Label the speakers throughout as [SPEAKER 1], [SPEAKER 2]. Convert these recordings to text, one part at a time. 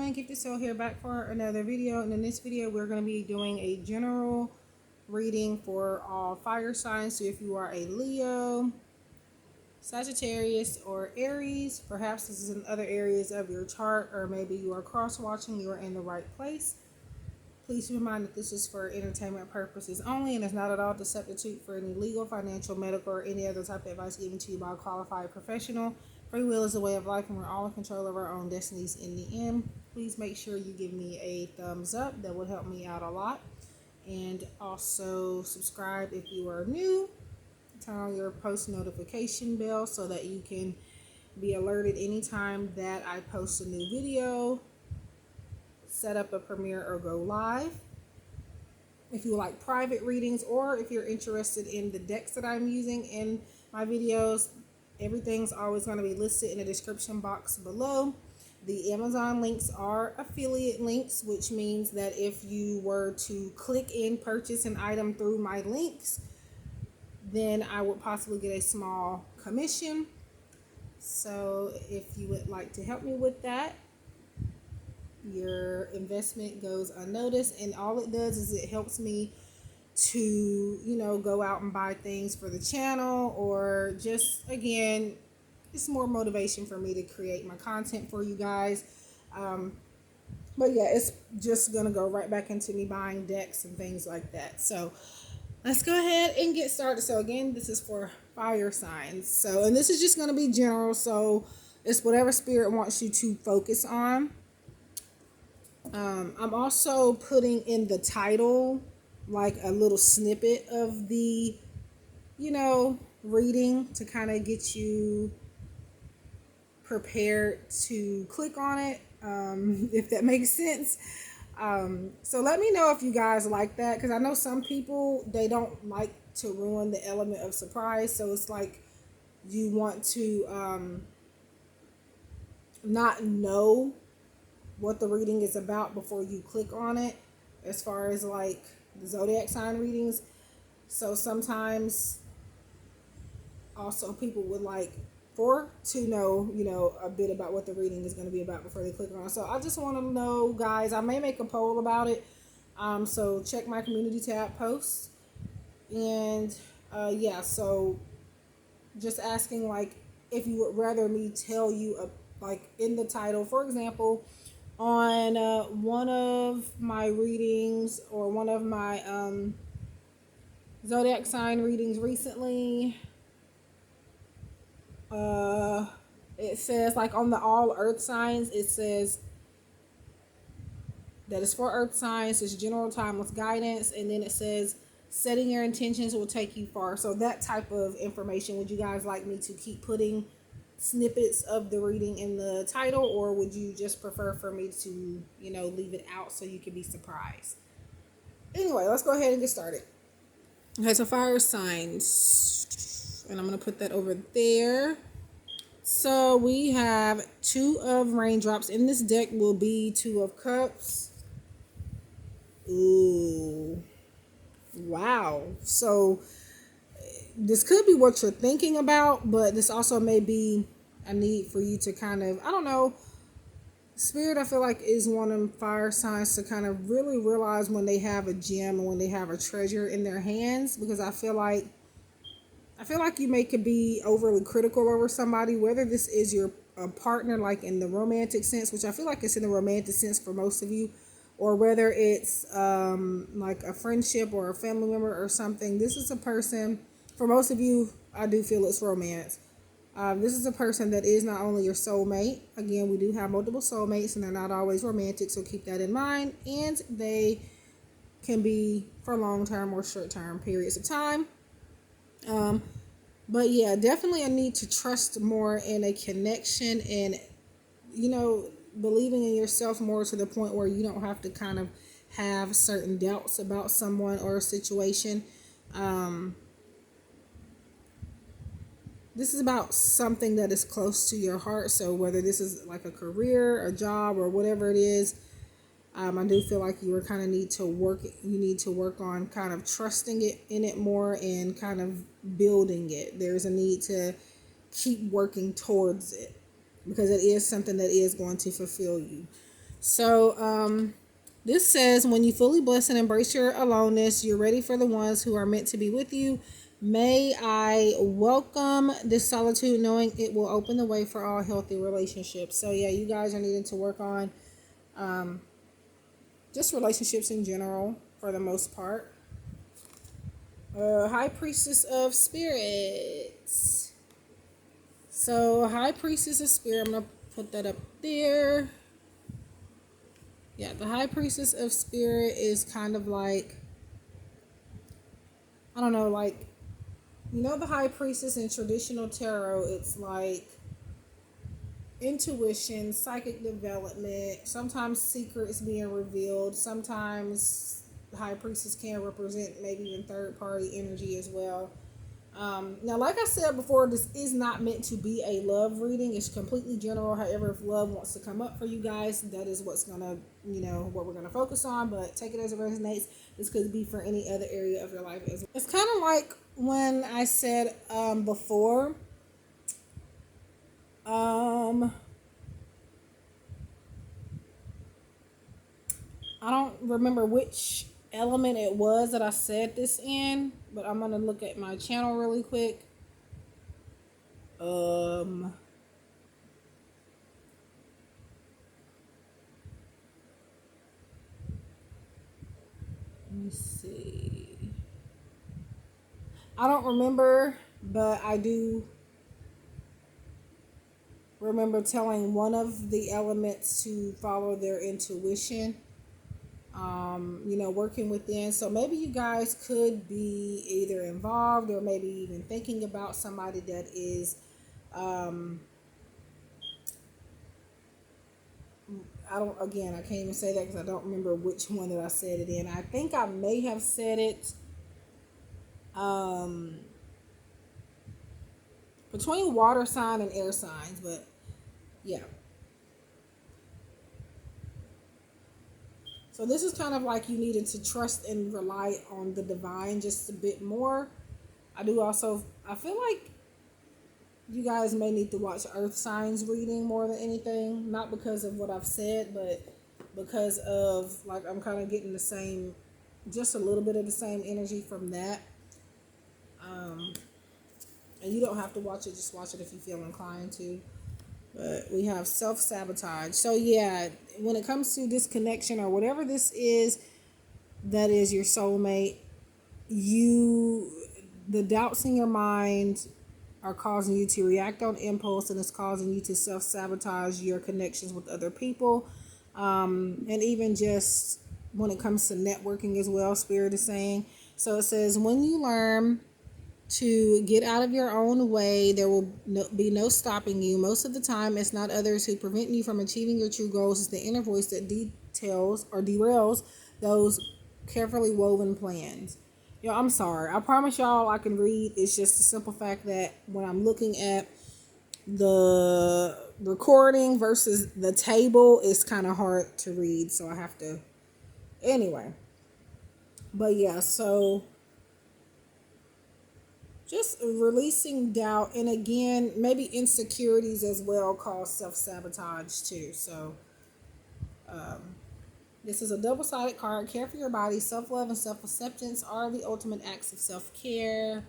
[SPEAKER 1] everyone, GiftedSoul here, back for another video. And in this video we're going to be doing a general reading for all fire signs. So if you are a Leo, Sagittarius, or Aries, perhaps this is in other areas of your chart, or maybe you are cross-watching, you are in the right place. Please keep in mind that this is for entertainment purposes only and is not at all to substitute for any legal, financial, medical, or any other type of advice given to you by a qualified professional. Free will is a way of life, and we're all in control of our own destinies in the end. Please make sure you give me a thumbs up. That would help me out a lot. And also subscribe if you are new. Turn on your post notification bell so that you can be alerted anytime that I post a new video, set up a premiere, or go live. If you like private readings, or if you're interested in the decks that I'm using in my videos, everything's always going to be listed in the description box below. The Amazon links are affiliate links, which means that if you were to click and purchase an item through my links, then I would possibly get a small commission. So if you would like to help me with that, your investment goes unnoticed, and all it does is it helps me to, go out and buy things for the channel, or just, again, it's more motivation for me to create my content for you guys. But yeah, it's just gonna go right back into me buying decks and things like that. So let's go ahead and get started. So again, this is for fire signs. So, and this is just gonna be general, so it's whatever spirit wants you to focus on. I'm also putting in the title like a little snippet of the, reading to kind of get you prepared to click on it, if that makes sense. So let me know if you guys like that, because I know some people, they don't like to ruin the element of surprise. So it's like you want to not know what the reading is about before you click on it, as far as like the zodiac sign readings. So sometimes also people would like to know, a bit about what the reading is going to be about before they click on it. So I just want to know, guys, I may make a poll about it. So check my community tab posts. And yeah, so just asking, like, if you would rather me tell you like in the title, for example, on one of my readings, or one of my zodiac sign readings recently, it says, like, on the all earth signs, it says that it's for earth signs, it's general timeless guidance, and then it says setting your intentions will take you far. So that type of information, would you guys like me to keep putting snippets of the reading in the title, or would you just prefer for me to, leave it out so you can be surprised? Anyway, let's go ahead and get started. Okay, so fire signs, and I'm going to put that over there. So we have 2 of raindrops. In this deck will be 2 of cups. Ooh, wow. So this could be what you're thinking about, but this also may be a need for you to kind of, I don't know, Spirit, I feel like, is one of fire signs to kind of really realize when they have a gem, or when they have a treasure in their hands, because I feel like you could be overly critical over somebody, whether this is your partner, like in the romantic sense, which I feel like it's in the romantic sense for most of you, or whether it's like a friendship or a family member or something. This is a person, for most of you, I do feel it's romance. This is a person that is not only your soulmate. Again, we do have multiple soulmates, and they're not always romantic, so keep that in mind. And they can be for long-term or short-term periods of time. But yeah, definitely a need to trust more in a connection, and, believing in yourself more, to the point where you don't have to kind of have certain doubts about someone or a situation. This is about something that is close to your heart. So whether this is like a career, a job, or whatever it is, I do feel like you need to work on kind of trusting in it more, and kind of building it. There's a need to keep working towards it, because it is something that is going to fulfill you. So, this says, when you fully bless and embrace your aloneness, you're ready for the ones who are meant to be with you. May I welcome this solitude, knowing it will open the way for all healthy relationships. So, yeah, you guys are needing to work on just relationships in general for the most part. High Priestess of Spirits. So, High Priestess of Spirit, I'm going to put that up there. Yeah, the High Priestess of Spirit is kind of like, I don't know, like, you know, the High Priestess in traditional tarot, it's like intuition, psychic development, sometimes secrets being revealed, sometimes the High Priestess can represent maybe even third party energy as well. Now, like I said before, this is not meant to be a love reading. It's completely general. However, if love wants to come up for you guys, that is what's going to, what we're going to focus on. But take it as it resonates. This could be for any other area of your life as well. It's kind of like when I said before, I don't remember which element it was that I said this in, but I'm going to look at my channel really quick. Let me see. I don't remember, but I do remember telling one of the elements to follow their intuition, working within. So maybe you guys could be either involved or maybe even thinking about somebody that is, I can't even say that because I don't remember which one that I said it in. I think I may have said it between water sign and air signs, but yeah. So this is kind of like you needed to trust and rely on the divine just a bit more. I feel like you guys may need to watch earth signs reading more than anything. Not because of what I've said, but because of, like, I'm kind of getting just a little bit of the same energy from that. And you don't have to watch it, just watch it if you feel inclined to. But we have self-sabotage. So yeah, when it comes to this connection or whatever this is, that is your soulmate, the doubts in your mind are causing you to react on impulse, and it's causing you to self-sabotage your connections with other people. And even just when it comes to networking as well, Spirit is saying. So it says, when you learn to get out of your own way, there will be no stopping you. Most of the time, it's not others who prevent you from achieving your true goals. It's the inner voice that details or derails those carefully woven plans. I'm sorry. I promise y'all I can read. It's just the simple fact that when I'm looking at the recording versus the table, it's kind of hard to read. So I have to... Anyway. But yeah, so just releasing doubt, and again, maybe insecurities as well cause self-sabotage too. So this is a double-sided card. Care for your body. Self-love and self-acceptance are the ultimate acts of self-care.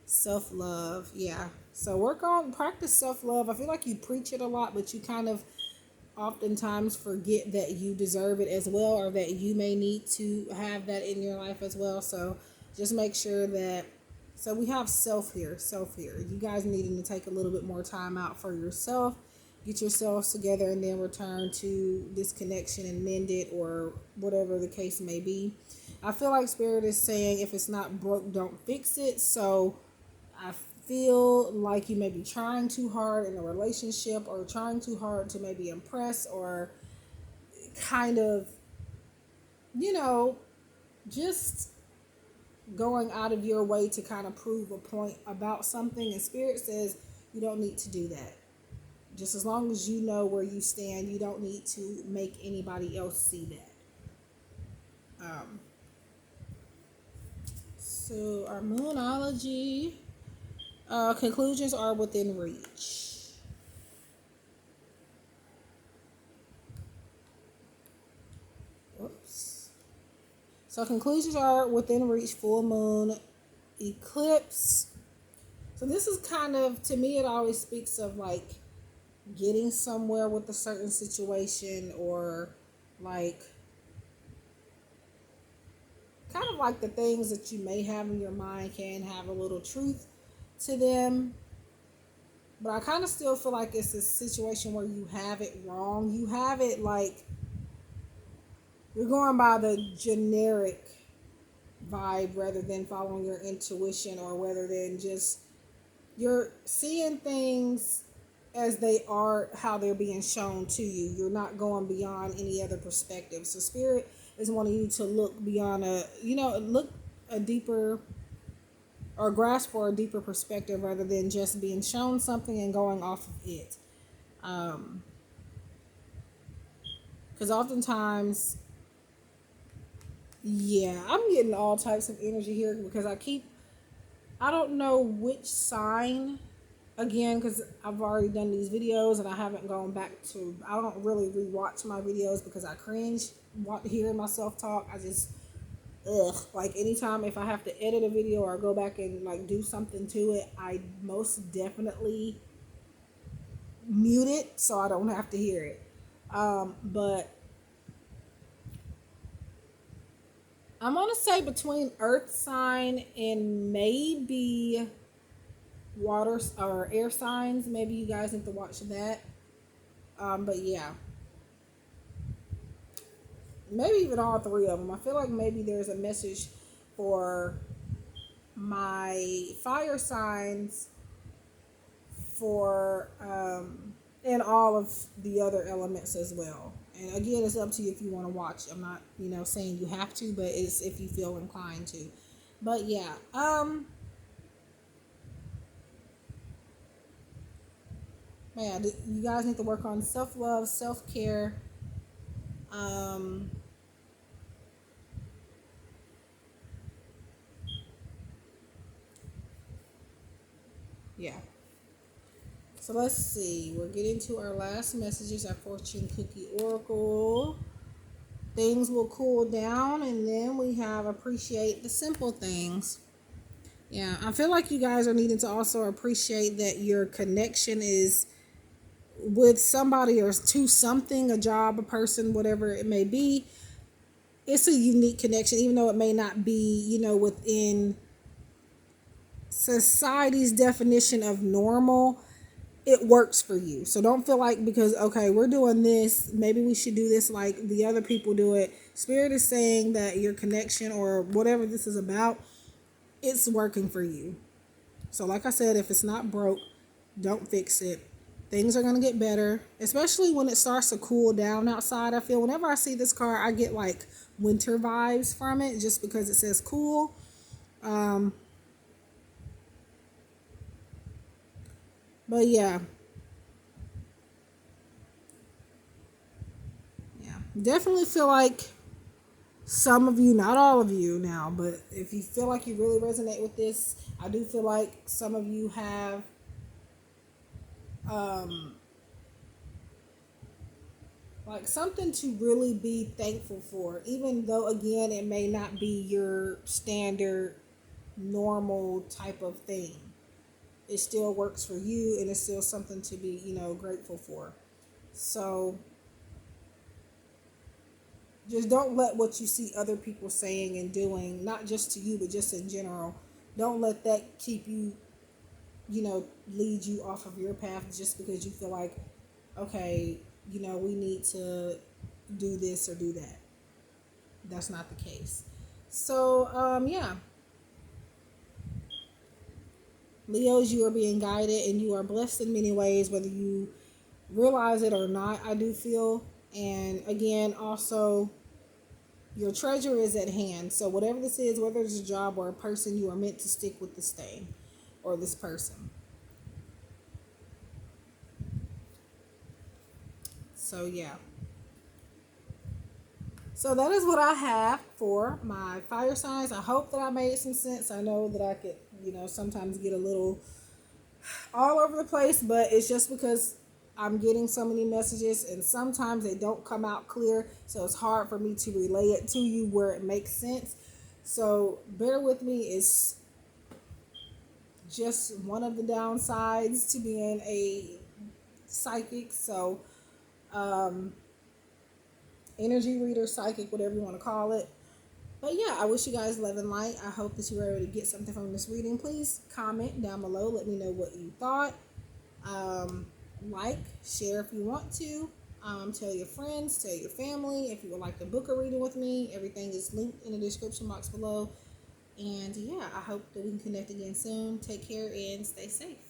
[SPEAKER 1] Self-love, yeah. So practice self-love. I feel like you preach it a lot, but you kind of oftentimes forget that you deserve it as well, or that you may need to have that in your life as well. So just make sure that... So we have self here. You guys needing to take a little bit more time out for yourself. Get yourselves together and then return to this connection and mend it, or whatever the case may be. I feel like Spirit is saying, if it's not broke, don't fix it. So I feel like you may be trying too hard in a relationship, or trying too hard to maybe impress, or kind of, just going out of your way to kind of prove a point about something. And Spirit says you don't need to do that. Just as long as you know where you stand, you don't need to make anybody else see that. So our moonology conclusions are within reach. So conclusions are within reach: full moon, eclipse. So this is kind of, to me, it always speaks of like getting somewhere with a certain situation, or like kind of like the things that you may have in your mind can have a little truth to them. But I kind of still feel like it's a situation where you have it wrong. You have it like you're going by the generic vibe rather than following your intuition, or rather than just you're seeing things as they are, how they're being shown to you. You're not going beyond any other perspective. So spirit is wanting you to look beyond look a deeper, or grasp for a deeper perspective rather than just being shown something and going off of it. Because oftentimes, yeah, I'm getting all types of energy here because I don't know which sign, again, because I've already done these videos and I haven't gone back to, I don't really rewatch my videos because I cringe hearing myself talk. I just, like anytime if I have to edit a video or go back and like do something to it, I most definitely mute it so I don't have to hear it. But I'm gonna say between earth sign and maybe water or air signs. Maybe you guys need to watch that. But yeah, maybe even all three of them. I feel like maybe there's a message for my fire signs, for and all of the other elements as well. And again, it's up to you if you want to watch. I'm not, saying you have to, but it's if you feel inclined to. But yeah, man, you guys need to work on self-love, self-care. Um, yeah. So let's see. We're getting to our last messages. Our fortune cookie oracle. Things will cool down, and then we have appreciate the simple things. Yeah, I feel like you guys are needing to also appreciate that your connection is with somebody or to something, a job, a person, whatever it may be. It's a unique connection, even though it may not be, within society's definition of normal. It works for you. So don't feel like because, okay, we're doing this, maybe we should do this like the other people do it. Spirit is saying that your connection or whatever this is about, it's working for you. So like I said, if it's not broke, don't fix it. Things are going to get better, especially when it starts to cool down outside. I feel whenever I see this card, I get like winter vibes from it just because it says cool. But yeah, definitely feel like some of you, not all of you now, but if you feel like you really resonate with this, I do feel like some of you have like something to really be thankful for, even though again it may not be your standard normal type of thing. It still works for you and it's still something to be, grateful for. So just don't let what you see other people saying and doing, not just to you, but just in general, don't let that keep you, lead you off of your path just because you feel like, okay, we need to do this or do that. That's not the case. So, yeah. Leos, you are being guided and you are blessed in many ways, whether you realize it or not, I do feel. And again, also, your treasure is at hand. So whatever this is, whether it's a job or a person, you are meant to stick with this thing or this person. So yeah. So that is what I have for my fire signs. I hope that I made some sense. I know that I could, sometimes get a little all over the place, but it's just because I'm getting so many messages, and sometimes they don't come out clear, so it's hard for me to relay it to you where it makes sense. So bear with me. It's just one of the downsides to being a psychic. So energy reader, psychic, whatever you want to call it. But yeah, I wish you guys love and light. I hope that you were able to get something from this reading. Please comment down below. Let me know what you thought. Um, like, share if you want to. Tell your friends, tell your family. If you would like to book a reading with me, everything is linked in the description box below. And yeah, I hope that we can connect again soon. Take care and stay safe.